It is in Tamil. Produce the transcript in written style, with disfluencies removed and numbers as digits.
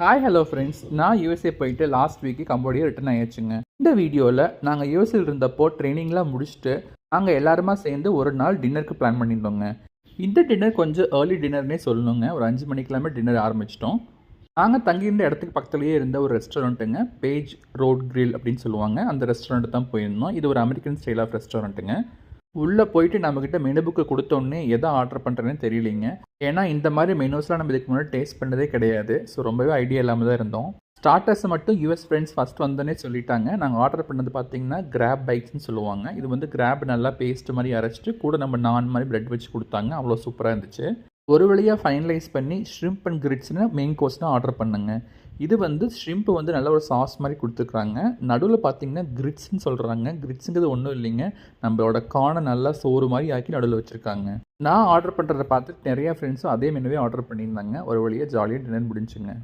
ஹாய் ஹலோ ஃப்ரெண்ட்ஸ், நான் யூஎஸ்ஏ போயிட்டு லாஸ்ட் வீக்கு கம்போடியா ரிட்டர்ன் ஆயிடுச்சுங்க. இந்த வீடியோவில் நாங்கள் யூஎஸ்ஏல இருந்தப்போ ட்ரைனிங்லாம் முடிச்சுட்டு நாங்கள் எல்லாருமா சேர்ந்து ஒரு நாள் டின்னருக்கு பிளான் பண்ணியிருந்தோங்க. இந்த டின்னர் கொஞ்சம் ஏர்லி டின்னர்னே சொல்லணுங்க. ஒரு 5 மணிக்கெல்லாமே டின்னர் ஆரம்பிச்சிட்டோம். நாங்கள் தங்கியிருந்த இடத்துக்கு பக்கத்துலேயே இருந்த ஒரு ரெஸ்டாரண்ட்டுங்க, பேஜ் ரோட் கிரில் அப்படின்னு சொல்லுவாங்க. அந்த ரெஸ்டாரண்ட் தான் போயிருந்தோம். இது ஒரு அமெரிக்கன் ஸ்டைல் ஆஃப் ரெஸ்டாரண்ட்டுங்க. உள்ளே போயிட்டு நம்மக்கிட்ட மெனு புக்கு கொடுத்தோன்னே எதை ஆர்டர் பண்ணுறேன்னு தெரியலிங்க. ஏன்னா இந்த மாதிரி மெனூஸ்லாம் நம்ம இதுக்கு முன்னாடி டேஸ்ட் பண்ணதே கிடையாது. ஸோ ரொம்பவே ஐடியா இல்லாமல் தான் இருந்தோம். ஸ்டார்டர்ஸை மட்டும் யூஎஸ் ஃப்ரெண்ட்ஸ் ஃபஸ்ட் வந்தோன்னே சொல்லிட்டாங்க. நாங்கள் ஆர்டர் பண்ணது பார்த்தீங்கன்னா கிராப் பைட்ஸ்னு சொல்லுவாங்க. இது வந்து கிராப் நல்லா பேஸ்ட் மாதிரி அரைச்சிட்டு கூட நம்ம நான் மாதிரி பிரெட் வச்சு கொடுத்தாங்க. அவ்வளோ சூப்பராக இருந்துச்சு. ஒரு வழியாக ஃபைனலைஸ் பண்ணி ஷ்ரிம்ப் அண்ட் கிரிட்ஸ்னு மெயின் கோர்ஸ்னால் ஆர்டர் பண்ணுங்க. இது வந்து ஷ்ரிம்ப் வந்து நல்ல ஒரு சாஸ் மாதிரி கொடுத்துருக்குறாங்க. நடுவில் பார்த்தீங்கன்னா கிரிட்ஸ்ன்னு சொல்கிறாங்க. கிரிட்ஸுங்கிறது ஒன்றும் இல்லைங்க, நம்மளோட கார்னை நல்லா சோறு மாதிரி ஆக்கி நடுவில் வச்சுருக்காங்க. நான் ஆர்டர் பண்ணுறதை பார்த்துட்டு நிறையா ஃப்ரெண்ட்ஸும் அதே மெனுவே ஆர்டர் பண்ணியிருந்தாங்க. ஒரு வழியாக ஜாலியாக டின்னர் முடிஞ்சுங்க.